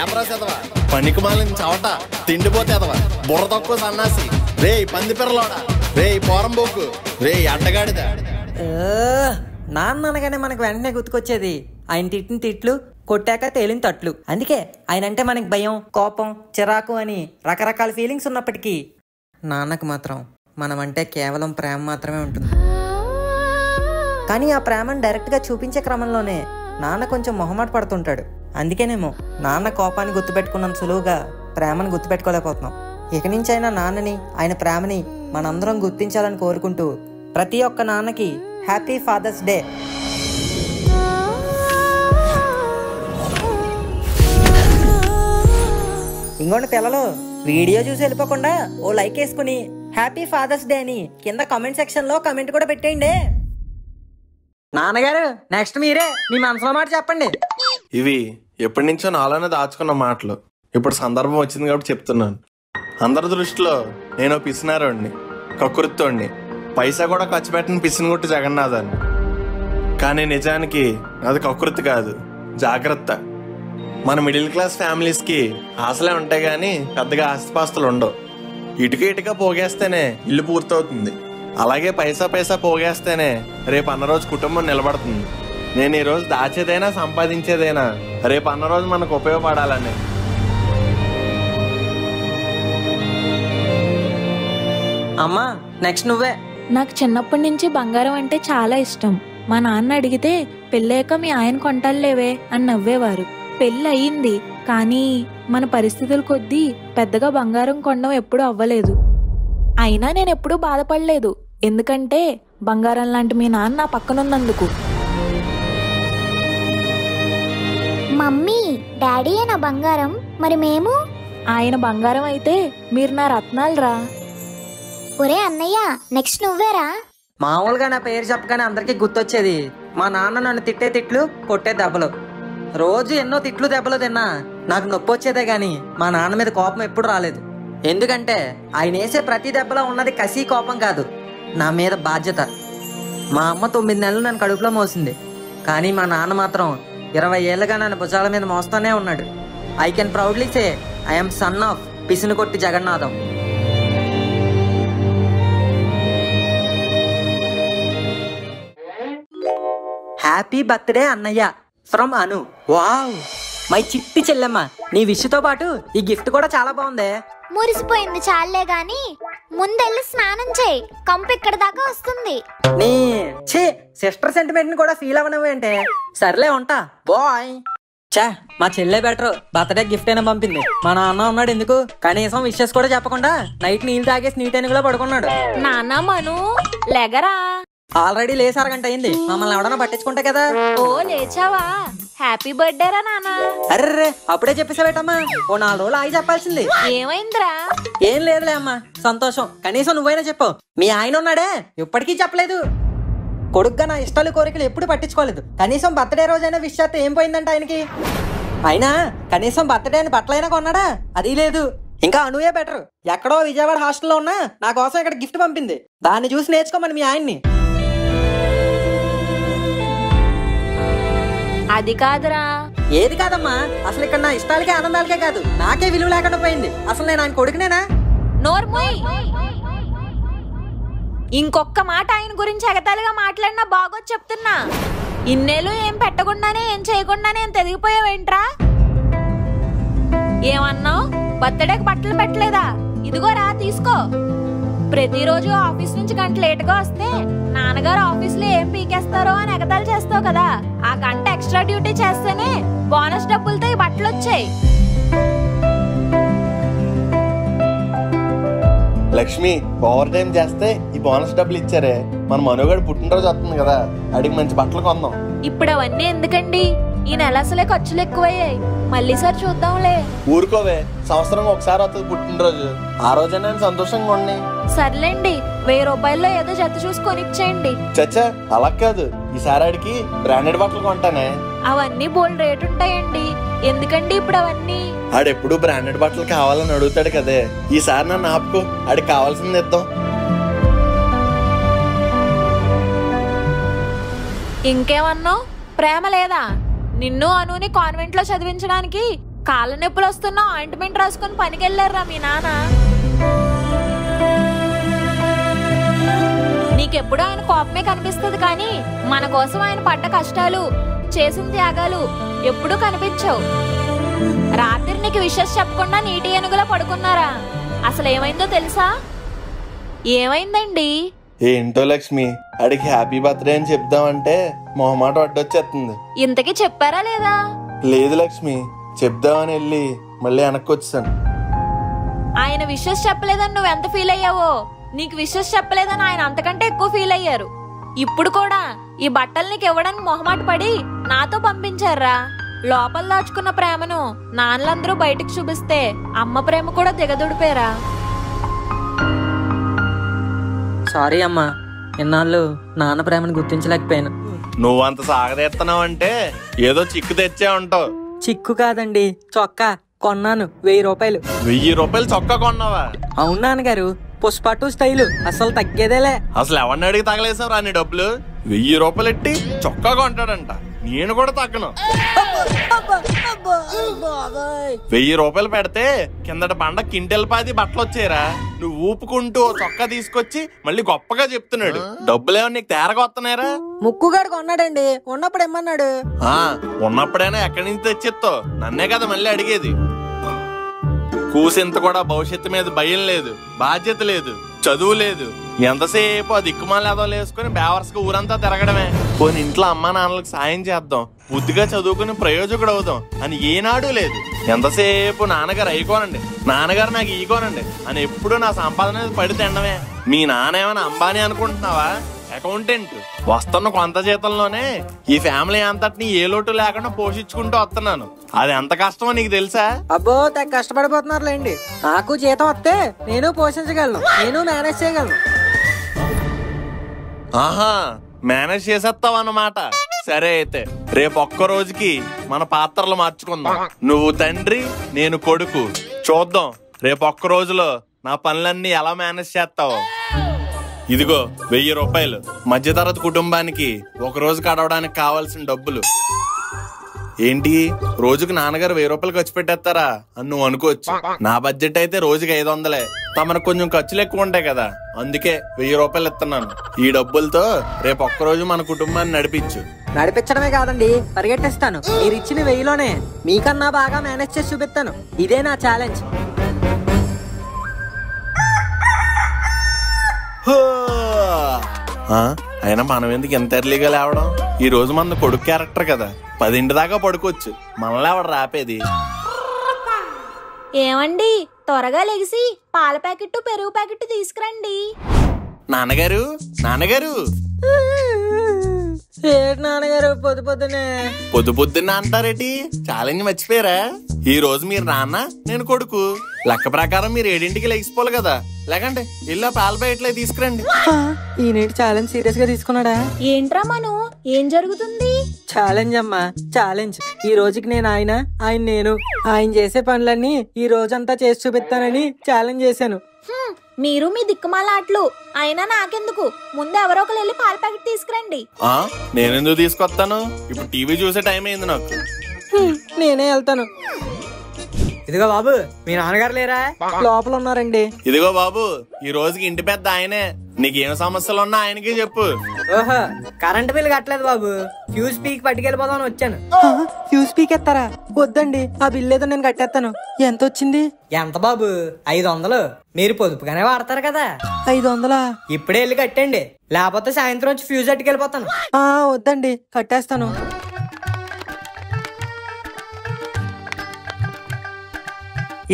ఏప్రాసేదవా, పనికిమాలిన చవట, తిండిపోతే ఎదవా, బుర్ర తక్కువ సన్నాసి, రే పంది పిర్రలోడా, రే పోరంబోకు, రే అడ్డగాడిద. నాన్న అనగానే మనకు వెంటనే గుర్తుకొచ్చేది ఆయన తిట్టిన తిట్లు, కొట్టాక తేలిన తట్లు. అందుకే ఆయన అంటే మనకి భయం, కోపం, చిరాకు అని రకరకాల ఫీలింగ్స్ ఉన్నప్పటికీ నాన్నకు మాత్రం మనం అంటే కేవలం ప్రేమ మాత్రమే ఉంటుంది. కానీ ఆ ప్రేమను డైరెక్ట్గా చూపించే క్రమంలోనే నాన్న కొంచెం మొహమాట పడుతుంటాడు. అందుకేనేమో నాన్న కోపాన్ని గుర్తుపెట్టుకున్నంత సులువుగా ప్రేమను గుర్తుపెట్టుకోలేకపోతున్నాం. ఇక నుంచైనా నాన్నని, ఆయన ప్రేమని మనందరం గుర్తించాలని కోరుకుంటూ ప్రతి ఒక్క నాన్నకి హ్యాపీ ఫాదర్స్ డే. ఇంకోండి పిల్లలు, వీడియో చూసి వెళ్ళిపోకుండా ఓ లైక్ వేసుకుని హ్యాపీ ఫాదర్స్ డే అని కింద కామెంట్ సెక్షన్ లో కమెంట్ కూడా పెట్టేయండి. నాన్నగారు నెక్స్ట్ మీరే మీ మనసులో మాట చెప్పండి. ఇవి ఎప్పటి నుంచో నాలోనే దాచుకున్న మాటలు, ఇప్పుడు సందర్భం వచ్చింది కాబట్టి చెప్తున్నాను. అందరి దృష్టిలో నేను పిసినారోడిని, కకృత్తోడిని, పైసా కూడా ఖర్చు పెట్టిన పిసినగుట్టు జగన్నాథాన్ని. కానీ నిజానికి అది కకృతి కాదు, జాగ్రత్త. మన మిడిల్ క్లాస్ ఫ్యామిలీస్కి ఆశలే ఉంటాయి కానీ పెద్దగా ఆస్తిపాస్తులు ఉండవు. ఇటుక పోగేస్తేనే ఇల్లు పూర్తవుతుంది. అలాగే పైసా పోగేస్తేనే రేపు అన్న రోజు కుటుంబం నిలబడుతుంది. నేను ఈరోజు దాచేదైనా సంపాదించేదైనా రేపు అన్న రోజు మనకు ఉపయోగపడాలని. అమ్మా నెక్స్ట్ నువ్వే. నాకు చిన్నప్పటి నుంచి బంగారం అంటే చాలా ఇష్టం. మా నాన్న అడిగితే పెళ్ళాక మీ ఆయన కొంటాలేవే అని నవ్వేవారు. పెళ్ళి అయ్యింది, కానీ మన పరిస్థితుల కొద్దీ పెద్దగా బంగారం కొనడం ఎప్పుడూ అవ్వలేదు. అయినా నేను ఎప్పుడూ బాధపడలేదు, ఎందుకంటే బంగారం లాంటి మీ నాన్న నా పక్కనున్నందుకు. మమ్మీ డాడీ నా బంగారం, మరి మేము? ఆయన బంగారం అయితే మీరు నా రత్నాలురా. ఒరే అన్నయ్య నెక్స్ట్ నువ్వేరా. మామూలుగా నా పేరు చెప్పగానే అందరికీ గుర్తొచ్చేది మా నాన్న నన్ను తిట్టే తిట్లు, కొట్టే దెబ్బలు. రోజు ఎన్నో తిట్లు దెబ్బలు తిన్నా నాకు నొప్పి వచ్చేదే గాని మా నాన్న మీద కోపం ఎప్పుడు రాలేదు. ఎందుకంటే ఆయన వేసే ప్రతి దెబ్బలో ఉన్నది కసి, కోపం కాదు, నా మీద బాధ్యత. మా అమ్మ 9 నెలలు నన్ను కడుపులో మోసింది, కానీ మా నాన్న మాత్రం 20 ఏళ్ళుగా నన్ను భుజాల మీద మోస్తూనే ఉన్నాడు. I can proudly say I'm son of పిసినుకొట్టి జగన్నాథం. హ్యాపీ బర్త్డే అన్నయ్య ఫ్రమ్ అను. వావ్, మై చిట్టి చెల్లెమ్మ, నీ విష్తో పాటు ఈ గిఫ్ట్ కూడా చాలా బాగుందే. మురిసిపోయింది చాలే గాని ముందెళ్ళి స్నానం చేయి, కంపు ఇక్కడ దాకా వస్తుంది. నీ సిస్టర్ సెంటిమెంట్ ని కూడా ఫీల్ అవ్వనవేంటే. సర్లే ఉంటా బాయ్. చా, మా చెల్లె బెటర్, బర్త్డే గిఫ్ట్ అయినా పంపింది. మా నాన్న ఉన్నాడు ఎందుకు, కనీసం విషెస్ కూడా చెప్పకుండా నైట్ నీళ్ళు తాగేసి నీట్ అని కూడా పడుకున్నాడు. నాన్న మను లెగరా. ఆల్రెడీ లేసి అరగంట అయింది, మమ్మల్ని ఎవడన్నా పట్టించుకుంటా కదా. ఓ లేచావా, హ్యాపీ బర్త్డే రా నాన్న. అర్రే అప్పుడే చెప్పేసావేటమ్మా, ఓ 4 రోజులు ఆగి చెప్పాల్సింది. ఏమైందిరా? ఏం లేదులే అమ్మా, సంతోషం. కనీసం నువ్వైనా చెప్పు. మీ ఆయన ఉన్నాడే ఇప్పటికీ చెప్పలేదు. కొడుగ్గా నా ఇష్టాలు కోరికలు ఎప్పుడు పట్టించుకోలేదు. కనీసం బర్త్డే రోజైనా విష్ చేస్తే ఏం పోయిందంట ఆయనకి. అయినా కనీసం బర్త్డే అని బట్టలైనా కొన్నాడా, అది లేదు. ఇంకా అనువే బెటర్, ఎక్కడో విజయవాడ హాస్టల్లో ఉన్నా నా కోసం ఇక్కడ గిఫ్ట్ పంపింది. దాన్ని చూసి నేర్చుకోమని మీ ఆయన్ని. అది కాదురా. ఏది కాదమ్మా, అసలు ఇక్కడ నా ఇష్టాలకే ఆనందాలకే కాదు నాకే విలువ లేకుండా పోయింది. అసలు నేను ఆయన కొడుకునేనా? నోర్మోయ్, ఇంకొక్క మాట ఆయన గురించి ఎగతాళిగా మాట్లాడినా బాగోదు చెప్తున్నా. ఇన్నేళ్ళు ఏం పెట్టకుండానే ఏం చేయకుండానే ఏం తెగిపోయావేంట్రా? ఏమన్నావు? బర్త్డేకి బట్టలు పెట్టలేదా? ఇదిగోరా తీసుకో. ప్రతిరోజు ఆఫీస్ నుంచి గంట లేటుగా వస్తే నాన్నగారు ఆఫీస్ లో ఏం పీకేస్తారో అని ఎగతాళి చేస్తావు కదా, ఆ గంట ఎక్స్ట్రా డ్యూటీ చేస్తేనే బోనస్ డబ్బులతో ఈ బట్టలు వచ్చాయి. లక్ష్మి, ఓవర్ టైం చేస్తే ఈ బోనస్ డబ్బులు ఇచ్చారే, మన మనోగాడు పుట్టినరోజు వస్తుంది కదా, అడిగి మంచి బట్టలు కొందాం. ఇప్పుడు అవన్నీ ఎందుకండి, ఈ నెల అసలే ఖర్చులు ఎక్కువయ్యాయి. మళ్ళీ సార్ చూద్దాంలే. ఊరుకోవే, సంవత్సరం ఒకసారి వస్తుంది పుట్టినరోజు, ఆ రోజైనా సంతోషంగా ఉండి. సర్లేండి, 1000 రూపాయల్లో ఏదో జత చూసి కొనిచ్చేయండి. చచ్చా, అలా కాదు, ఈసారి ఆడికి బ్రాండెడ్ బట్టలు కొంటానే. అవన్నీ బోల్డ్ రేట్ ఉంటాయండి, ఎందుకండి ఇప్పుడు అవన్నీ? ఆడెప్పుడు బ్రాండెడ్ బట్టలు కావాలని అడుగుతాడు కదే, ఈసారి నన్ను ఆపుకో, ఆడికి కావాల్సింది ఇద్దాం. ఇంకేమన్నావు? ప్రేమ లేదా? నిన్ను అనుని కాన్వెంట్ లో చదివించడానికి కాళ్ళ నొప్పులు వస్తున్నా ఆయింట్మెంట్ రాసుకొని పనికి వెళ్ళారా మీ నాన్న? నీకెప్పుడు ఆయన కోపమే కనిపిస్తుంది కానీ మన కోసం ఆయన పడ్డ కష్టాలు, చేసిన త్యాగాలు ఎప్పుడూ కనిపించవు. రాత్రి నీకు విషయం చెప్పకుండా నీటి ఏనుగులా పడుకున్నారా? అసలు ఏమైందో తెలుసా? ఏమైందండి? ఏంటో లక్ష్మి, అడిగి హ్యాపీ బర్త్డే అని చెప్దామంటే మొహమాట అడ్డొచ్చేస్తుంది. ఇంతకీ చెప్పారా లేదా? లేదు లక్ష్మి, చెప్దామని వెళ్ళి మళ్ళీ వెనక్కి వచ్చాను. ఆయన విషెస్ చెప్పలేదని నువ్వెంత ఫీల్ అయ్యావో, నీకు విషెస్ చెప్పలేదని ఆయన అంతకంటే ఎక్కువ ఫీల్ అయ్యారు. ఇప్పుడు కూడా ఈ బట్టలు నీకు ఇవ్వడానికి మొహమాట పడి నాతో పంపించారా? లోపల దాచుకున్న ప్రేమను నాన్నలందరూ బయటకు చూపిస్తే అమ్మ ప్రేమ కూడా దిగదుడిపోయారా? సారీ అమ్మా, ఇన్నాళ్ళు నాన్న ప్రేమను గుర్తించలేకపోయాను. నువ్వంత సాగదీస్తున్నావంటే ఏదో చిక్కు తెచ్చే ఉంటావు. చిక్కు కాదండి, చొక్కా కొన్నాను 1000 రూపాయలు. 1000 రూపాయలు చొక్కా కొన్నావా? అవును నాన్నగారు, పుష్ప 2 స్టైలు అసలు తగ్గేదేలే. అసలు ఎవరిని అడిగి తగలేసావు రాని డబ్బులు? 1000 రూపాయలు ఎట్టి చొక్కా కొంటాడంట. నేను కూడా తగ్గను. 1000 రూపాయలు పెడితే కిందట బండ కింటెల్పాది బట్టలు వచ్చారా? నువ్వు ఊపుకుంటూ చొక్కా తీసుకొచ్చి మళ్ళీ గొప్పగా చెప్తున్నాడు. డబ్బులేమో నీకు తేరగా వస్తున్నారా? ముక్కుగాడు కొన్నాడండి, ఉన్నప్పుడు ఏమన్నాడు? ఉన్నప్పుడైనా ఎక్కడి నుంచి తెచ్చిస్తావు? నన్నే కదా మళ్ళీ అడిగేది. కూసింత కూడా భవిష్యత్తు మీద భయం లేదు, బాధ్యత లేదు, చదువు లేదు. ఎంతసేపు ఆ దిక్కుమాల వేసుకుని బేవర్స్గా ఊరంతా తిరగడమే. పోనీ ఇంట్లో అమ్మా నాన్నలకు సాయం చేద్దాం, బుద్ధిగా చదువుకుని ప్రయోజకుడు అవుదాం అని ఏనాడు లేదు. ఎంతసేపు నాన్నగారు అయికోనండి, నాన్నగారు నాకు ఈకోనండి అని ఎప్పుడు నా సంపాదన పడి తినడమే. మీ నాన్న ఏమైనా అంబానీ అనుకుంటున్నావా? అకౌంటెంట్. వస్తున్న కొంత జీతంలోనే ఈ ఫ్యామిలీ అంతటిని ఏ లోటు లేకుండా పోషించుకుంటూ వస్తున్నాను. అది ఎంత కష్టమో నీకు తెలుసా? అబ్బో, తెగ కష్టపడిపోతున్నారులేండి. నాకు జీతం వస్తే నేను పోషించగలను, నేను మేనేజ్ చేయగలను. ఆహా, మేనేజ్ చేసేస్తావు అన్నమాట. సరే అయితే రేపు ఒక్క రోజుకి మన పాత్రలు మార్చుకుందాం. నువ్వు తండ్రి, నేను కొడుకు. చూద్దాం రేపు ఒక్క రోజులో నా పనులన్నీ ఎలా మేనేజ్ చేస్తావో. ఇదిగో 1000 రూపాయలు. మధ్యతరగతి కుటుంబానికి ఒక రోజు గడవడానికి కావాల్సిన డబ్బులు. ఏంటి, రోజుకి నాన్నగారు 1000 రూపాయలు ఖర్చు పెట్టేస్తారా అని నువ్వు అనుకోవచ్చు. నా బడ్జెట్ అయితే రోజుకి 500. తమకు కొంచెం ఖర్చులు ఎక్కువ ఉంటాయి కదా, అందుకే 1000 రూపాయలు ఇస్తున్నాను. ఈ డబ్బులతో రేపు ఒక్కరోజు మన కుటుంబాన్ని నడిపించు. నడిపించడమే కాదండి, పరిగెట్టిస్తాను. మీరు ఇచ్చిన 1000లోనే మీకన్నా బాగా మేనేజ్ చేసి చూపిస్తాను. ఇదే నా ఛాలెంజ్. అయినా మనం ఎందుకు ఎంత ఎర్లీగా లేవడం? ఈ రోజు మన కొడుకు క్యారెక్టర్ కదా, 10 దాకా పడుకోవచ్చు. మనలో ఎవడు రాపేది? ఏమండి, త్వరగా లెగిసి పాల ప్యాకెట్, పెరుగు ప్యాకెట్ తీసుకురండి. నాన్నగారు, నాన్నగారు. నాన్నగారు పొద్దు పొద్దున్న అంటారేటి? ఛాలెంజ్ మర్చిపోయారా? ఈ రోజు మీరు నాన్న, నేను కొడుకు. లెక్క ప్రకారం మీరు 7ంటికి లెగిసిపోవాలి కదా. లేకండి ఇల్లు పాల ప్యాకెట్లే తీసుకురండి. ఈయన ఛాలెంజ్ సీరియస్ గా తీసుకున్నాడా? ఏంట్రా మను, ఏం జరుగుతుంది? ఛాలెంజ్ అమ్మా, ఛాలెంజ్. ఈ రోజుకి నేను ఆయన నేను ఆయన చేసే పనులన్నీ ఈ రోజంతా చేసి చూపిస్తానని ఛాలెంజ్ చేశాను. మీరు మీ దిక్కుమాల ఆటలు. అయినా నాకెందుకు, ముందు ఎవరో ఒకరు వెళ్ళి పాల ప్యాకెట్ తీసుకురండి. నేనెందుకు తీసుకొస్తాను? ఇప్పుడు టీవీ చూసే టైం అయింది నాకు. నేనే వెళ్తాను. ఇదిగో బాబు, మీ నాన్నగారు లేరా? లోపల ఉన్నారండి. ఇదిగో బాబు, ఈ రోజుకి ఇంటి పెద్ద ఆయనే. నీకేం సమస్యలు ఉన్నా ఆయనకే చెప్పు. ఓహో, కరెంట్ బిల్ కట్టలేదు బాబు, ఫ్యూజ్ పీక్ పట్టుకెళ్ళిపోదామని వచ్చాను. ఫ్యూజ్ పీక్ ఎత్తారా? వద్దండి, ఆ బిల్ ఏదో నేను కట్టేస్తాను. ఎంత వచ్చింది? ఎంత బాబు? 500. మీరు పొదుపుగానే వాడతారు కదా. 500? ఇప్పుడే వెళ్ళి కట్టండి, లేకపోతే సాయంత్రం వచ్చి ఫ్యూజ్ పట్టుకెళ్ళిపోతాను. వద్దండి, కట్టేస్తాను.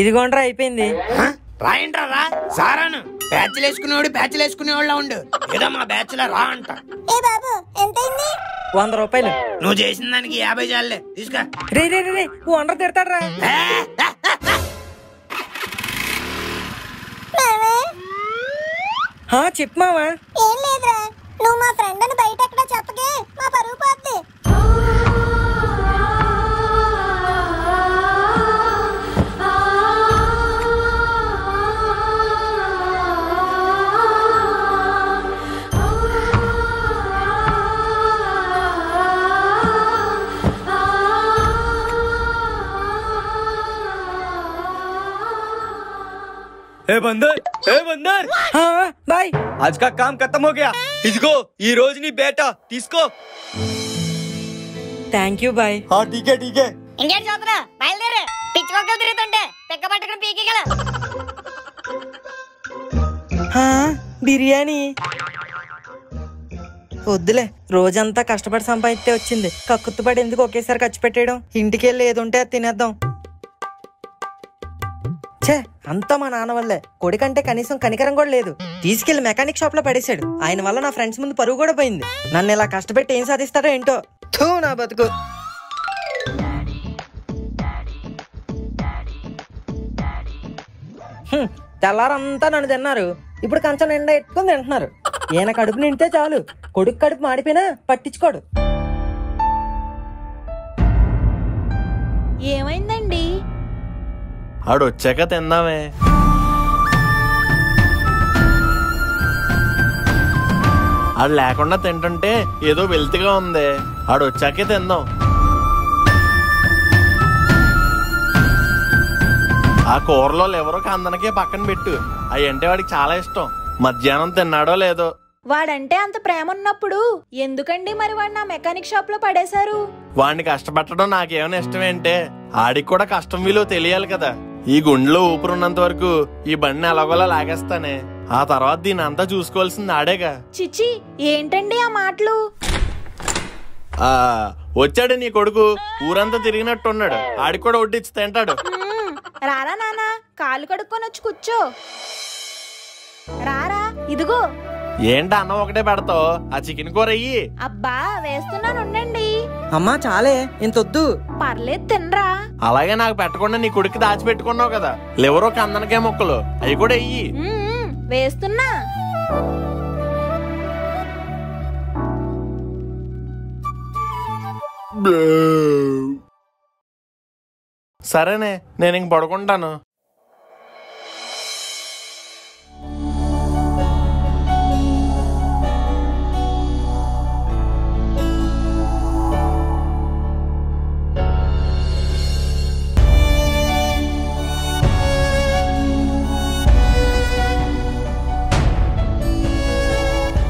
ఇదిగోండ్రా, అయిపోయింది. రాయంట్రా సారాను. బ్యాచ్లు వేసుకునేవాళ్ళ ఉండు. ఏదో మా బ్యాచ్ రా అంట. 100 రూపాయలు. నువ్వు చేసిన దానికి 50 చాలే, తీసుకో. రే రే రే, ఓనర్ తిడతాడ్రా. చెప్పు మావా. ఏం లేదురా, నువ్వు మా ఫ్రెండ్ అని బయట ఎక్కడ చెప్పకే, మా పరువు పోద్ది. ఏ బందర్, ఏ బందర్, బాయ్. आज का काम खत्म हो गया. ఇదిగో ఈ రోజు నీ బేటా తీసుకో. థ్యాంక్ యూ బాయ్. ఠీకే ఠీకే. ఇంకేం చూస్తున్నా బయలుదేరు పిచ్చుకోకలు తిరుగుతుంటే పిక్క పట్టుకుని పీకిగల బిర్యానీ వద్దులే, రోజంతా కష్టపడి సంపాదిస్తే వచ్చింది. కక్కుర్తిపడి ఎందుకు ఒకేసారి ఖర్చు పెట్టేయడం? ఇంటికి వెళ్ళి ఏదుంటే అది తినేద్దాం. ఛే, అంతా మా నాన్న వల్లే. కొడుకంటే కనీసం కనికరం కూడా లేదు. తీసుకెళ్లి మెకానిక్ షాప్ లో పడేశాడు. ఆయన వల్ల నా ఫ్రెండ్స్ ముందు పరువు కూడా పోయింది. నన్ను ఇలా కష్టపెట్టి ఏం సాధిస్తారో ఏంటో. థూ నా బతుకు. తెల్లారంతా నన్ను తిన్నారు, ఇప్పుడు కంచం నిండా ఎట్టుకుని తింటున్నారు. ఈయన కడుపు నిండితే చాలు, కొడుకు కడుపు మాడిపోయినా పట్టించుకోడు. ఏమైందండి? ఆడు వచ్చాక తిందామే. ఆడు లేకుండా తింటుంటే ఏదో వెల్తిగా ఉంది. ఆడు వచ్చాకే తిందాం. ఆ కూరలో ఎవరో కందనకే పక్కన పెట్టు. అవి అంటే వాడికి చాలా ఇష్టం. మధ్యాహ్నం తిన్నాడో లేదో. వాడంటే అంత ప్రేమ ఉన్నప్పుడు ఎందుకండి మరి వాడు నా మెకానిక్ షాప్ లో పడేశారు? వాడిని కష్టపెట్టడం నాకేమైనా ఇష్టమేంటే? ఆడికి కూడా కష్టం విలువ తెలియాలి కదా. ఈ గుండెలో ఊపిరున్నంత వరకు ఈ బండిని ఎలాగోలా లాగేస్తానే. ఆ తర్వాత దీని అంతా చూసుకోవాల్సింది ఆడేగా. చిచి, ఏంటండి ఆ మాటలు? వచ్చాడు నీ కొడుకు, ఊరంతా తిరిగినట్టున్నాడు. ఆడికి కూడా వడ్డిచ్చి తింటాడు. రారా నానా, కాలు కడుక్కొని వచ్చి కూర్చో. రారా, ఇదిగో. ఏంటి అన్నం ఒకటే పెడతావు? ఆ చికెన్ కూర అయ్యి. అబ్బా వేస్తున్నాను, ఉండండి. అమ్మా చాలే, ఇంతొద్దు. పర్లేదు, తినరా. అలాగే నాకు పెట్టకుండా నీ కొడుకు దాచిపెట్టుకున్నావు కదా, లెవరో కందనకే మొక్కలు, అవి కూడా అయ్యి. వేస్తున్నా. సరేనే, నేను ఇంక పడుకుంటాను.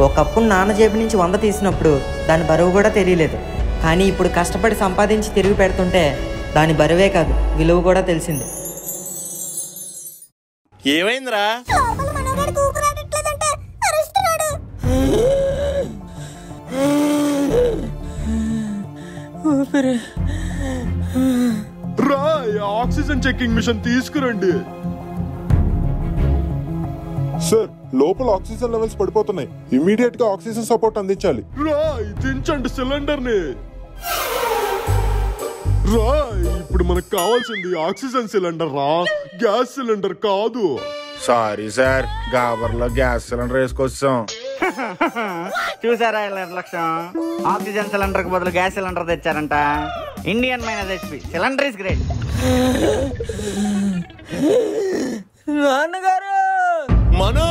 ఒకప్పుడు నాన్న జేబు నుంచి 100 తీసినప్పుడు దాని బరువు కూడా తెలియలేదు. కానీ ఇప్పుడు కష్టపడి సంపాదించి తిరిగి పెడుతుంటే దాని బరువే కాదు, విలువ కూడా తెలిసింది. ఏమైందిరా? ఆక్సిజన్ చెకింగ్ మిషన్ తీసుకురండి. సార్, లోపల ఆక్సిజన్ లెవెల్స్ పడిపోతున్నాయి. ఇమీడియట్ గా ఆక్సిజన్ సపోర్ట్ అందించాలి. రాయ్, దించండి సిలిండర్ ని. రాయ్, ఇప్పుడు మనకు కావాల్సింది ఆక్సిజన్ సిలిండర్ రా, గ్యాస్ సిలిండర్ కాదు. సారీ సార్, గాబర్లో గ్యాస్ సిలిండర్ వేసుకొచ్చాం. చూసారా నిర్లక్ష్యం? ఆక్సిజన్ సిలిండర్ కు బదులు గ్యాస్ సిలిండర్ తెచ్చారంట. Indian minus HP cylinder is great. నాన్నగారు, మను,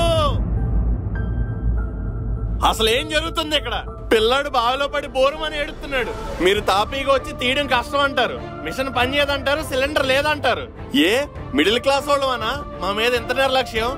అసలు ఏం జరుగుతుంది ఇక్కడ? పిల్లాడు బావిలో పడి బోరుమని ఏడుస్తున్నాడు. మీరు తాపీగా వచ్చి తీయడం కష్టం అంటారు, మిషన్ పని చేయదంటారు, సిలిండర్ లేదంటారు. ఏ మిడిల్ క్లాస్ వాళ్ళు అనా మా మీద ఎంత నిర్లక్ష్యం?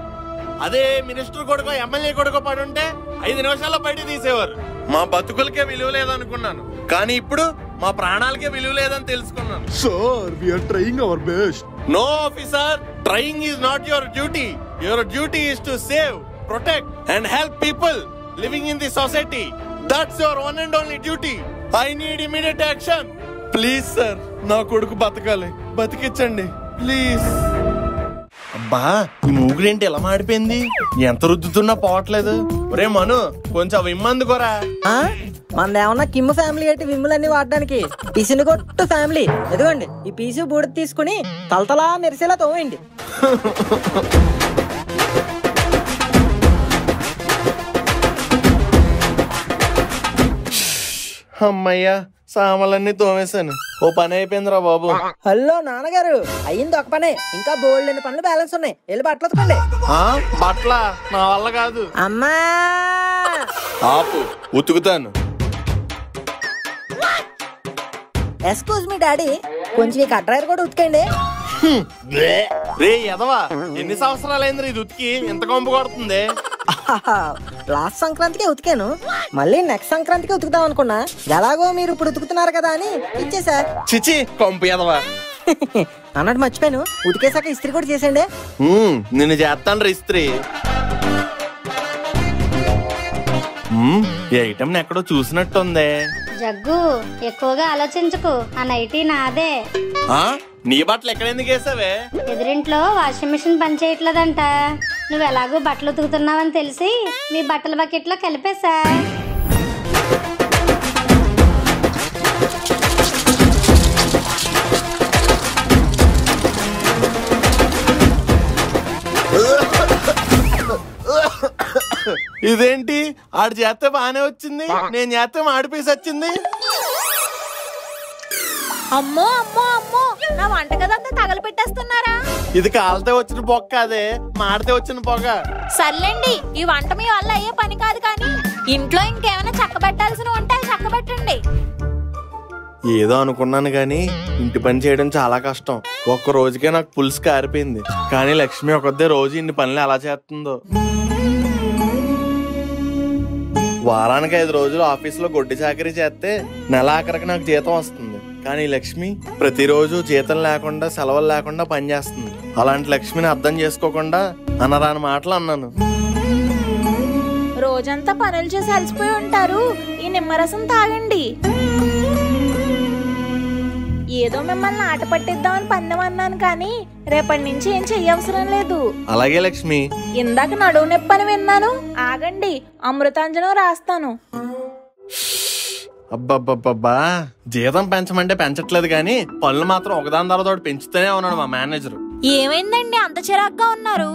అదే మినిస్టర్ కొడుకో ఎమ్మెల్యే కొడుకో పడి ఉంటే 5 నిమిషాల్లో బయట తీసేవారు. మా బతుకులకే విలువ లేదనుకున్నాను, కానీ ఇప్పుడు మా ప్రాణాలకే విలువ లేదని తెలుసుకున్నాను. Sir, we are trying our best. No officer, trying is not your duty. Your duty is to save, protect and help people living in the society. That's your one and only duty. I need immediate action. Please sir, నా కొడుకు బతకాలి, బతికించండి please. అబ్బా, ఈ మూగుడేంటి ఎలా మాడిపోయింది? ఎంత రుద్దుతున్నా పోవట్లేదు. ఒరే మను, కొంచెం విమ్మందుకోరా. మనదేమన్నా కిమ్ ఫ్యామిలీ అంటే విమ్ములన్నీ వాడడానికి? పిసినుగొట్టు ఫ్యామిలీ. ఎదుగోండి, ఈ పీసు బూడిద తీసుకుని తలతలా మెరిసేలా తోవేయండి. అమ్మయ్యా, సామాన్లన్నీ తోమేశాను. ఓ పని అయిపోయిందిరా బాబు. హలో నాన్నగారు, అయ్యింది ఒక పనే, ఇంకా బోల్డెన్ని పనులు బ్యాలెన్స్ ఉన్నాయి. వెళ్ళి బట్టలు ఉతకండి. బట్లా నా వల్ల కాదు. అమ్మా, ఆపు, ఉతుకుతాను. ఎక్స్క్యూజ్ మీ డాడీ, కొంచెం ఈ కట్రాయర్ కూడా ఉతికండి. రే ఎదవా, ఎన్ని సంవత్సరాలైంది ఇది ఉతికి ఇంత కొంపు కొడుతుంది? లాస్ట్ సంక్రాంతికి ఉతికాను, మళ్ళీ నెక్స్ట్ సంక్రాంతికి ఉతుకుదాం అనుకున్నా. ఎలాగో మీరు ఇప్పుడు ఉతుకుతున్నారు కదా అని ఇచ్చేసా. చిచి కొంపు ఎదవా. అన్నట్టు మర్చిపోయాను, ఉతికేసాక ఇస్త్రీ కూడా చేసేయండి. నిన్ను చేస్తాను రా ఇస్త్రీ. ఈ ఐటమ్ ఎక్కడో చూసినట్టుందే. జగ్గు ఎక్కువగా ఆలోచించకు, ఆ నైటీ నాదే. నీ బట్టలు ఎక్కడెందుకు వేసావే? ఎదురింట్లో వాషింగ్ మిషన్ పని చేయట్లేదంట, నువ్వు ఎలాగో బట్టలు ఉతుకుతున్నావని తెలిసి మీ బట్టల బకెట్ లో కలిపేశా. ఇదేంటి, ఆడు చేస్తే బానే వచ్చింది, నేను చేస్తే మాడిపీసి వచ్చింది. అమ్మో అమ్మో అమ్మో, నా వంటగదంతా తగలపెట్టేస్తున్నారా? ఇది కాలితే వచ్చిన పొగ అదే, మాడితే వచ్చిన పొగ. సర్లేండి, ఈ వంట మీ వల్ల అయ్యే పని కాదు, కానీ ఇంట్లో ఇంకేమైనా చక్కబెట్టాల్సిన ఉంటే చక్కబెట్టండి. ఏదో అనుకున్నాను గాని ఇంటి పని చేయడం చాలా కష్టం. ఒక్క రోజుకే నాకు పులుసు కారిపోయింది. కానీ లక్ష్మి ఒకదే రోజు ఇన్ని పనులు ఎలా చేస్తుందో. వారానికి 5 రోజులు ఆఫీసులో గొడ్డి చాకరీ చేస్తే నెల ఆఖరికి నాకు జీతం వస్తుంది. కానీ లక్ష్మి ప్రతిరోజు జీతం లేకుండా సెలవులు లేకుండా పని చేస్తుంది. అలాంటి లక్ష్మిని అర్థం చేసుకోకుండా అనరాని మాటలు అన్నాను. రోజంతా పనులు చేసి అలసిపోయి ఉంటారు, ఈ నిమ్మరసం తాగండి. ఏదో మిమ్మల్ని ఆట పట్టిద్దామని పందెం అన్నాను, కానీ రేపటి నుంచి ఏం చెయ్యవసరం లేదు. అలాగే లక్ష్మి. ఇందాక నడువు నొప్పని విన్నాను, ఆగండి అమృతాంజనం రాస్తాను. అబ్బబ్బబ్బబ్బా, జీతం పెంచమంటే పెంచట్లేదు కానీ పనులు మాత్రం ఒకదాని తర్వాత పెంచుతూనే ఉన్నాడు మా మేనేజర్. ఏమైందండి అంత చిరాగ్గా ఉన్నారు?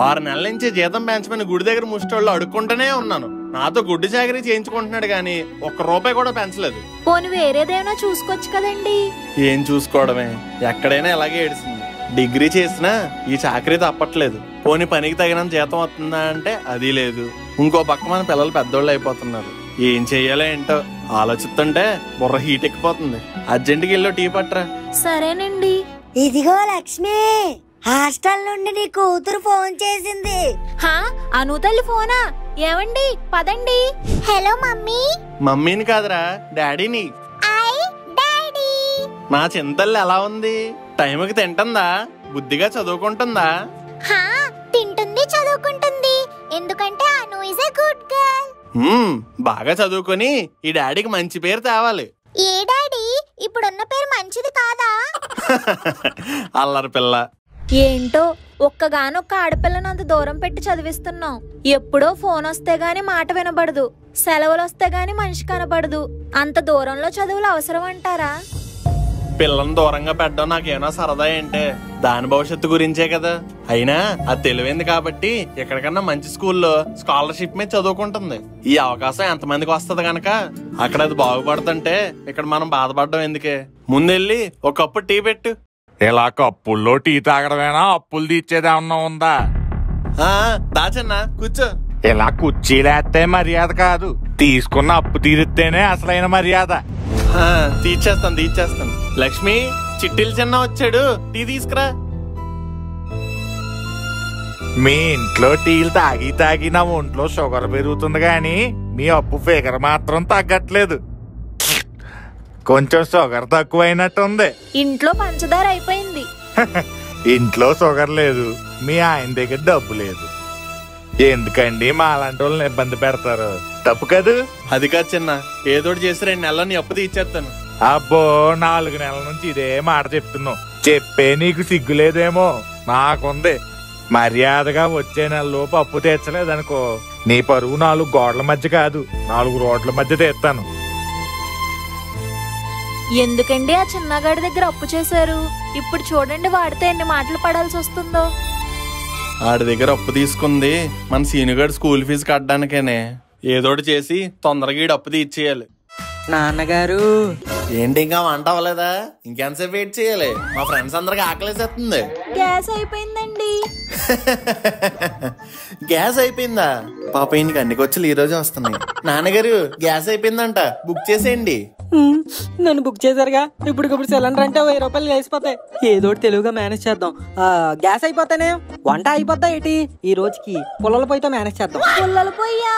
6 నెలల నుంచి జీతం పెంచమని గుడి దగ్గర ముష్టోళ్ళు అడుక్కుంటూనే ఉన్నాను. నాతో గుడ్డి చాకరీ చేయించుకుంటున్నాడు గానీ ₹1 కూడా పెంచలేదు. పోనీ వేరేదేమైనా చూసుకోవచ్చు కదండి. ఏం చూసుకోవడమే, ఎక్కడైనా ఎలాగే ఏడిసింది. డిగ్రీ చేసినా ఈ చాకరీ తప్పట్లేదు. పోనీ పనికి తగినంత జీతం వస్తుందా అంటే అది లేదు. ఇంకో పక్క మన పిల్లలు పెద్దోళ్ళు అయిపోతున్నారు. ఏం చెయ్యాలో ఏంటో ఆలోచిస్తుంటే బుర్ర హీట్ ఎక్కిపోతుంది. అర్జెంట్కి వెళ్ళి టీ పట్టరా. సరేనండి. ఇదిగో లక్ష్మి, హాస్టల్ నుండి నీ కూతురు ఫోన్ చేసింది. అనూతల్లి ఫోనా? ఏమండి పదండి. Hello mummy. మమ్మీని కాదురా, డాడీని. డాడీ. నా చింతల్లి ఎలా ఉంది? టైంకి తింటుందా? బుద్ధిగా చదువుకుంటుందా? తింటుంది, చదువుకుంటుంది. ఎందుకంటే అను ఇస్ ఎ గుడ్ గర్ల్. బాగా చదువుకొని ఈ డాడీకి మంచి పేరు తేవాలి. ఏ డాడీ, ఇప్పుడున్న పేరు మంచిది కాదా? అల్లరి పిల్ల. ఏంటో ఒక్కగానొక్క ఆడపిల్లను అంత దూరం పెట్టి చదివిస్తున్నాం. ఎప్పుడో ఫోన్ వస్తే గాని మాట వినబడదు, సెలవులు వస్తే గాని మనిషి కనబడదు. అంత దూరంలో చదువులు అవసరం అంటారా? పిల్లని దూరంగా పెట్టడం నాకేమో సరదా ఏంటే, దాని భవిష్యత్తు గురించే కదా. అయినా అది తెలివైంది కాబట్టి ఎక్కడికన్నా మంచి స్కూల్లో స్కాలర్షిప్ మీద చదువుకుంటుంది. ఈ అవకాశం ఎంతమందికి వస్తుంది గనక అక్కడ అది బాగుపడుతుంటే ఇక్కడ మనం బాధపడడం ఎందుకే. ముందెళ్ళి ఒక కప్పు టీ పెట్టు. ఇలా కప్పుల్లో టీ తాగడమేనా, అప్పులు తీర్చేదేమన్నా ఉందా? దాచన్నా కూర్చో. ఇలా కుర్చీలేస్తే మర్యాద కాదు, తీసుకున్న అప్పు తీరిస్తేనే అసలైన మర్యాద. తీర్చేస్తాను. లక్ష్మి, చిట్టిల్ చిన్న వచ్చాడు, టీ తీసుకురా. మీ ఇంట్లో టీలు తాగి తాగి నా ఒంట్లో షుగర్ పెరుగుతుంది గాని మీ అప్పు ఫిగర్ మాత్రం తగ్గట్లేదు. కొంచెం షుగర్ తక్కువైనట్టుంది. ఇంట్లో పంచదార అయిపోయింది. ఇంట్లో షుగర్ లేదు, మీ ఆయన దగ్గర డబ్బు లేదు. ఎందుకండి మా అలాంటి వాళ్ళని ఇబ్బంది పెడతారు? తప్పు కదూ. అది కాదు చిన్న, ఏదోటి చేసి 2 నెలలు నీ అప్పు తీర్చేస్తాను. అబ్బో, 4 నెలల నుంచి ఇదే మాట చెప్తున్నావు. చెప్పే నీకు సిగ్గులేదేమో, నాకుంది. మర్యాదగా వచ్చే నెలలోపు అప్పు తీర్చలేదనుకో, నీ పరువు 4 గోడల మధ్య కాదు 4 రోడ్ల మధ్య తీస్తాను. ఎందుకండి ఆ చిన్నగాడి దగ్గర అప్పు చేశారు? ఇప్పుడు చూడండి వాడితే ఎన్ని మాటలు పడాల్సి వస్తుందో. ఆడి దగ్గర అప్పు తీసుకుంది మన సీనుగాడు స్కూల్ ఫీజు కట్టడానికేనే. ఏదోటి చేసి తొందరగా అప్పు తీర్చేయాలి. నాన్నగారు, ఏంటి ఇంకా వంట అవ్వలేదా? ఇంకెంతసేపు వెయిట్ చేయాలి? మా ఫ్రెండ్స్ అందరికి ఆకలేసేస్తుంది. గ్యాస్ అయిపోయిందండి. గ్యాస్ అయిపోయిందా? పాప ఇంటికి అన్ని ఖర్చులు ఈ రోజు వస్తున్నాయి. నాన్నగారు, గ్యాస్ అయిపోయిందంట, బుక్ చేసేయండి. నన్ను బుక్ చేశారుగా, ఇప్పుడు సిలిండర్ అంటే 1000 రూపాయలు వేసిపోతాయి. ఏదోటి తెలుగుగా మేనేజ్ చేద్దాం. గ్యాస్ అయిపోతానే వంట అయిపోద్దా ఏంటి? ఈ రోజుకి పుల్లల పొయ్యితో మేనేజ్ చేద్దాం. పుల్లల పొయ్యా?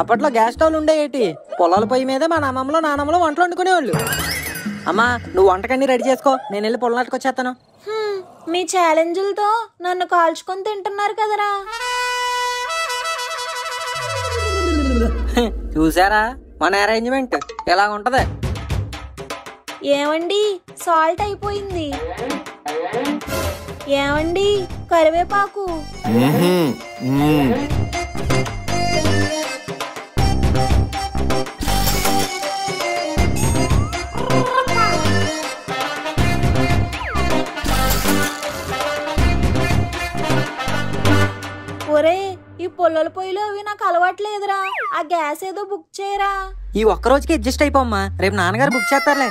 అప్పట్లో గ్యాస్ స్టవ్లు ఉండే ఏంటి, పుల్లల పొయ్యి మీద మా నాన్నమ్మలో వంటలు వండుకునేవాళ్ళు. అమ్మా నువ్వు వంటకన్నీ రెడీ చేసుకో, నేను వెళ్ళి పుల్లనాటికి వచ్చేస్తాను. మీ ఛాలెంజ్లతో నన్ను కాల్చుకొని తింటున్నారు కదరా. చూసారా మన అరేంజ్మెంట్ ఎలా ఉంటది? ఏమండి సాల్ట్ అయిపోయింది. ఏమండి కరివేపాకు. ఒరే ఈ పుల్లల పొయ్యిలో అవి నాకు అలవాట్లేదురా, ఆ గ్యాస్ ఏదో బుక్ చేయరా. ఈ ఒక్క రోజుకి అడ్జస్ట్ అయిపోమ్మా, రేపు నాన్నగారు బుక్ చేస్తారులే.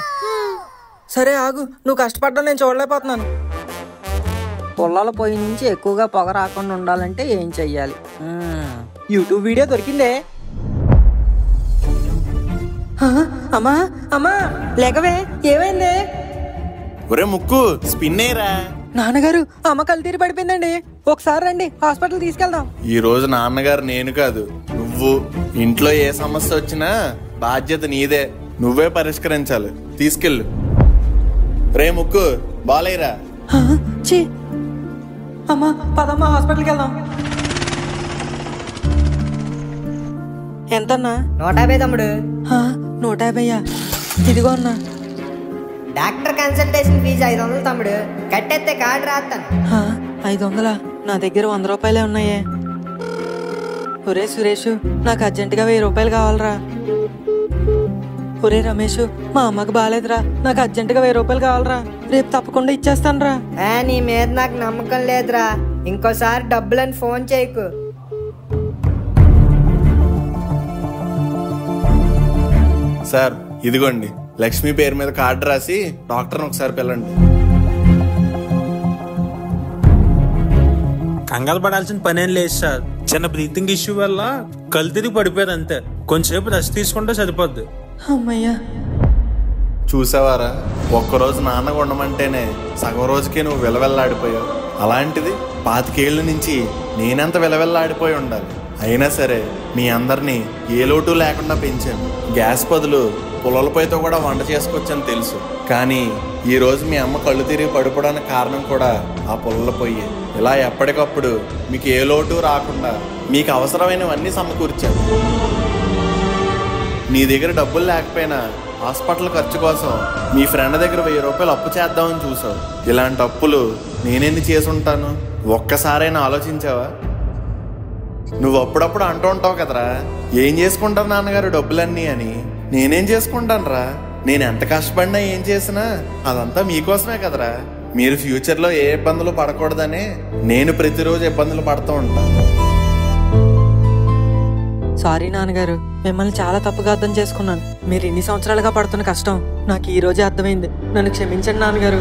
సరే ఆగు, నువ్వు కష్టపడ్డా నేను చూడలేకపోతున్నాను. పుల్లల పొయ్యి నుంచి ఎక్కువగా పొగ రాకుండా ఉండాలంటే ఏం చెయ్యాలి? యూట్యూబ్ వీడియో దొరికిందే. అమ్మా అమ్మా లేకవే, ఏమైంది? ఒరే ముక్కు స్పిన్ అయ్యరా. నాన్నగారు అమ్మ కళ్ళు తీరి పడిపోయిందండి, ఒకసారి రండి హాస్పిటల్ తీసుకెళ్దాం. ఈ రోజు నాన్నగారు నేను కాదు నువ్వు. ఇంట్లో ఏ సమస్య వచ్చినా బాధ్యత నీదే, నువ్వే పరిష్కరించాలి. తీసుకెళ్ళు. రే ముక్కు బాలేరా. అమ్మా పదమ్మా హాస్పిటల్కి వెళ్దాం. ఎంతన్నా? 150 తమ్ముడు. 150? ఇదిగో అన్నా. డాక్టర్ కన్సల్టేషన్ ఫీజు 500 తమ్ముడు, కట్టేస్తే కార్డు రాస్తాను. 500? నా దగ్గర 100 రూపాయలే ఉన్నాయే. ఒరే సురేష్, నాకు అర్జెంటుగా 1000 రూపాయలు కావాలరా. ఒరే రమేష్, మా అమ్మకి బాగాలేదురా, నాకు అర్జెంటుగా 1000 రూపాయలు కావాలరా, రేపు తప్పకుండా ఇచ్చేస్తాను రా. నీ మీద నాకు నమ్మకం లేదురా, ఇంకోసారి డబ్బులని ఫోన్ చేయకు. సార్ ఇదిగోండి, లక్ష్మి పేరు మీద కార్డు రాసి డాక్టర్ని ఒకసారి పిల్లండి. కంగారు పడాల్సిన పనేం లేదు సార్, చిన్న బ్రీతింగ్ ఇష్యూ వల్ల కళ్ళు తిరిగి పడిపోయారు అంతే, కొంచెంసేపు రెస్ట్ తీసుకుంటే సరిపోద్ది. అమ్మయ్యా. చూసావారా, ఒక్కరోజు నాన్నగా ఉండమంటేనే సగం రోజుకే నువ్వు విలవెల్లాడిపోయావు. అలాంటిది 25 ఏళ్ళ నుంచి నేనెంత విలవెల్లాడిపోయి ఉండాలి. అయినా సరే మీ అందరినీ ఏ లోటు లేకుండా పెంచాను. గ్యాస్ బదులు పుల్లల పొయ్యితో కూడా వంట చేసుకోవచ్చని తెలుసు, కానీ ఈ రోజు మీ అమ్మ కళ్ళు తిరిగి పడిపోవడానికి కారణం కూడా ఆ పుల్లల పొయ్యి. ఇలా ఎప్పటికప్పుడు మీకు ఏ లోటు రాకుండా మీకు అవసరమైనవన్నీ సమకూర్చాను. నీ దగ్గర డబ్బులు లేకపోయినా హాస్పిటల్ ఖర్చు కోసం మీ ఫ్రెండ్ దగ్గర 1000 రూపాయలు అప్పు చేద్దామని చూసావు. ఇలాంటి అప్పులు నేనెన్ని చేసుంటాను? ఒక్కసారైనా ఆలోచించావా? నువ్వు అప్పుడప్పుడు అంటూ ఉంటావు కదరా, ఏం చేసుకుంటారు నాన్నగారు డబ్బులన్నీ అని. నేనేం చేసుకుంటాను రా, నేను ఎంత కష్టపడినా ఏం చేసినా అదంతా మీకోసమే కదరా. మీరు ఫ్యూచర్లో ఏ ఇబ్బందులు పడకూడదని నేను ప్రతిరోజు ఇబ్బందులు పడుతూ ఉంటాను. సారీ నాన్నగారు, మిమ్మల్ని చాలా తప్పుగా అర్థం చేసుకున్నాను. మీరు ఇన్ని సంవత్సరాలుగా పడుతున్న కష్టం నాకు ఈ రోజే అర్థమైంది. నన్ను క్షమించండి నాన్నగారు.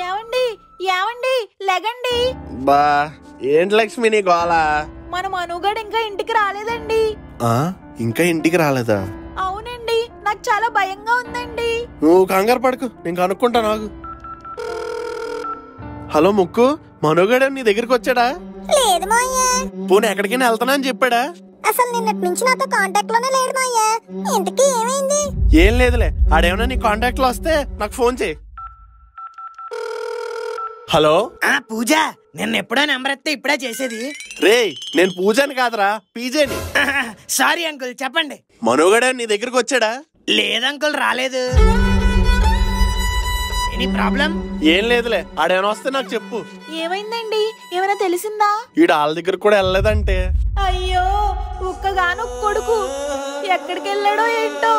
ఏమండి ఏమండి లెగండి. బా ఏంటి లక్ష్మి నీ గోళ? మన మనుగడ ఇంకా ఇంటికి రాలేదండి. ఇంకా ఇంటికి రాలేదా? అవునండి, నాకు చాలా భయంగా ఉందండి. నువ్వు కంగారు పడకు, నేను కనుక్కుంటా. నాకు హలో ముక్కు, మనోగాడు నీ దగ్గరికి వచ్చాడా? లేదు మాయా. పోనీ ఎక్కడికైనా వెళ్తానా అని చెప్పాడా? అసలు నిన్నటి నుంచి నాతో కాంటాక్ట్ లోనే లేడు మాయా. ఇంతకీ ఏమైంది? ఏం లేదులే, ఆడేమన్నా నీ కాంటాక్ట్ లో వస్తే నాకు ఫోన్ చేయి. హలో పూజ, నిన్న ఎప్పుడో నెంబర్ ఎత్తే ఇప్పుడే చేసేది. రే నేను పూజని కాదురా, పీజేని. సారీ అంకుల్, చెప్పండి. మనోగాడే నీ దగ్గరికి వచ్చాడా? లేదంకుల్, రాలేదు. Any problem? ఏం లేదులే, ఆడేమైనా వస్తే నాకు చెప్పు. ఏమైందండి, ఏమైనా తెలిసిందా? ఈడు వాళ్ళ దగ్గర కూడా వెళ్ళలేదంటే. అయ్యో, ఒక్కగాను కొడుకు ఎక్కడికి వెళ్ళాడో ఏంటో.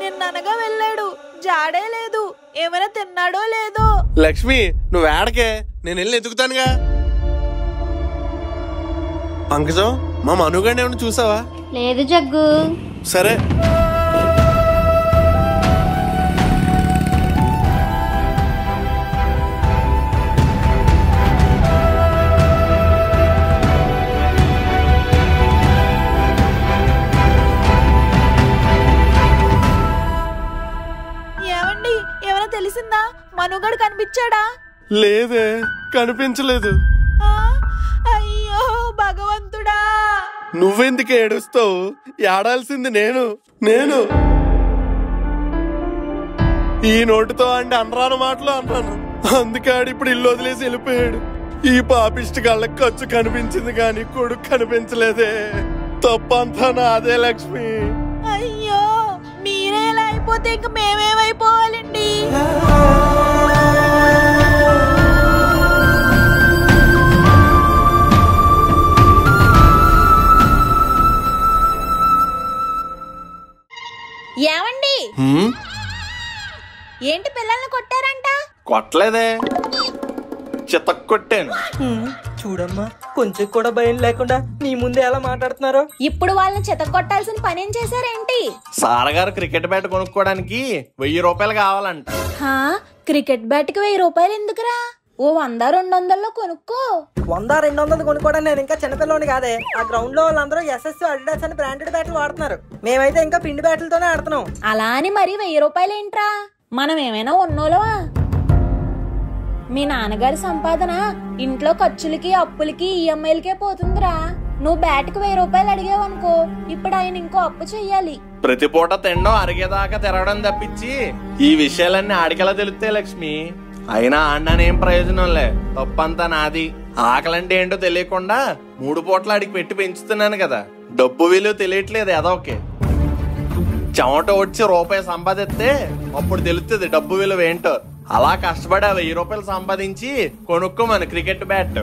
నిన్ననగా వెళ్ళాడు, జాడే లేదు. ఏమైనా తిన్నాడో లేదో. లక్ష్మి నువ్వు ఏడకే, నేను వెళ్ళి ఎదుగుతానుగా. పంకజం, మా మనుగాడిని ఏమైనా చూసావా? లేదు జగ్గు. సరే. ఏమండి ఏమైనా తెలిసిందా? మనుగడు కనిపించాడా? లేదే, కనిపించలేదు. అయ్యో భగవంతుడా! నువ్వెందుకు ఏడుస్తావు? ఏడాల్సింది నేను ఈ నోటితో అంటే అనరాని మాటలు అన్నాను, అందుకే ఇప్పుడు ఇల్లు వదిలేసి వెళ్ళిపోయాడు. ఈ పాపిష్టి కళ్ళకి ఖర్చు కనిపించింది కానీ కొడుకు కనిపించలేదే. తప్పంతా నాదే లక్ష్మి. అయ్యో మీరే ఇలా అయిపోతే ఇంక మేమేమైపోవాలండి? ఏమండి ఏంటి పిల్లల్ని కొట్టారంట? కొట్టలేదే, చితక్కొట్టాను. చూడమ్మా, కొంచెం కూడా భయం లేకుండా నీ ముందే ఎలా మాట్లాడుతున్నారో. ఇప్పుడు వాళ్ళని చితక్కొట్టాల్సిన పని ఏం చేశారేంటి? సారగారు క్రికెట్ బ్యాట్ కొనుక్కోవడానికి 1000 రూపాయలు కావాలంట. క్రికెట్ బ్యాట్ కి 1000 రూపాయలు ఎందుకురా? ఓ 100-200లో కొనుక్కో. 100-200 కొనుక్కోవడానికి నేను ఇంకా చిన్నపిల్లని కాదే. ఆ గ్రౌండ్ లో వాళ్ళందరూ ఎస్ఎస్ అడిడాస్ అని బ్రాండెడ్ బ్యాట్లు వాడుతున్నారు. మేమైతే ఇంకా పిండి బ్యాట్లతోనే ఆడుతున్నాం. అలా అని మరి 1000 రూపాయలు ఏంట్రా? మనం ఏమైనా ఉన్నోలవా? మీ నాన్నగారి సంపాదన ఇంట్లో ఖర్చులకి అప్పులకి ఈఎంఐలకే పోతుందిరా. నువ్వు బ్యాట్కి 1000 రూపాయలు అడిగావనుకో, ఇప్పుడు ఆయన ఇంకో అప్పు చెయ్యాలి. ప్రతి పూట తినడం అరిగేదాకా తిరగడం తప్పించి ఈ విషయాలన్నీ ఆడికెలా తెలుస్తాయి లక్ష్మి? అయినా ఆడినానేం ప్రయోజనంలే, తప్పంతా నాది. ఆకలంటే ఏంటో తెలియకుండా 3 పూటలు అడిగి పెట్టి పెంచుతున్నాను కదా. డబ్బు విలువ తెలియట్లేదు ఏదోకే. చెమట వచ్చి రూపాయి సంపాదిస్తే అప్పుడు తెలుస్తుంది డబ్బు విలువ ఏంటో. అలా కష్టపడి 1000 రూపాయలు సంపాదించి కొనుక్కోమని క్రికెట్ బ్యాట్.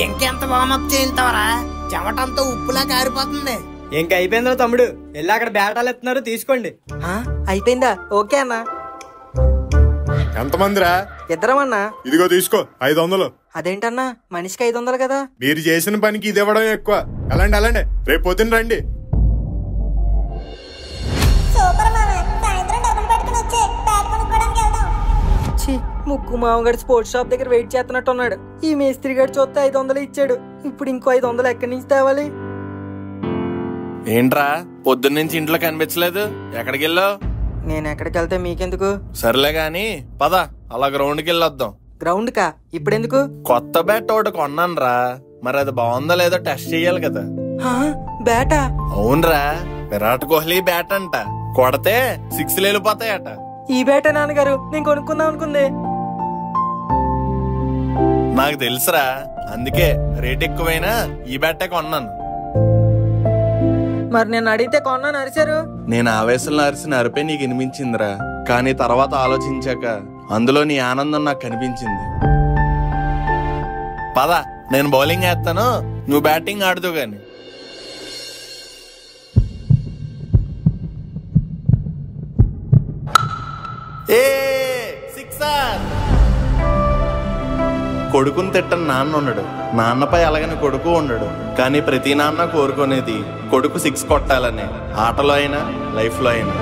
ఇంకెంత వామప్ చేయించావరా? చెమటంతా ఉప్పులా కారిపోతుంది. ఇంక అయిపోయిందా తమ్ముడు? వెళ్ళి అక్కడ బ్యాటాలు ఎత్తున్నారు, తీసుకోండి. అయిపోయిందా? ఓకే అన్న. ఎంతమందిరా? ఇద్దరమన్నా. ఇదిగో తీసుకో 500. అదేంటన్నా, మనిషికి 500 కదా? మీరు చేసిన పనికి ఇది ఇవ్వడం ఎక్కువ. అలాండి రేపు పొద్దున్న రండి. ముక్కు మామగారు స్పోర్ట్స్ షాప్ దగ్గర వెయిట్ చేస్తున్నట్టు ఉన్నాడు. ఈ మేస్త్రి గారు చూస్తే 500 ఇచ్చాడు. ఇప్పుడు ఇంకో 500 ఎక్కడి నుంచి తేవాలి? ఏంట్రా పొద్దున్నుంచి ఇంట్లో కనిపించలేదు? ఎక్కడికి వెళ్ళావు? నేను ఎక్కడికి వెళ్తే మీకెందుకు? సర్లే గాని పద, అలా గ్రౌండ్కి వెళ్ళొద్దాం. గ్రౌండ్ కా? ఇప్పుడెందుకు? కొత్త బ్యాట్ ఒకటి కొన్నాను రా, మరి అది బాగుందో లేదో టెస్ట్ చెయ్యాలి కదా. బ్యాటా? అవునరా, విరాట్ కోహ్లీ బ్యాట్ అంట. కొడితే 6 వెళ్ళిపోతాయట. ఈ బ్యాటే నాన్నగారు నేను కొనుక్కుందాం అనుకుంది. నాకు తెలుసురా, అందుకే రేట్ ఎక్కువైనా ఈ బ్యాటే కొన్నాను. మరి నేను అడిగితే కొన్నాను అరిచారు. నేను ఆవేశంలో అరిసిన అరిపే నీకు వినిపించిందిరా, కానీ తర్వాత ఆలోచించాక అందులో నీ ఆనందం నాకు కనిపించింది. పద, నేను బౌలింగ్ వేస్తాను, నువ్వు బ్యాటింగ్ ఆడుతూ గాని. కొడుకుని తిట్టని నాన్న ఉన్నాడు, నాన్నపై అలాగని కొడుకు ఉండడు. కానీ ప్రతి నాన్న కోరుకునేది కొడుకు 6 కొట్టాలని, ఆటలో అయినా లైఫ్ లో అయినా.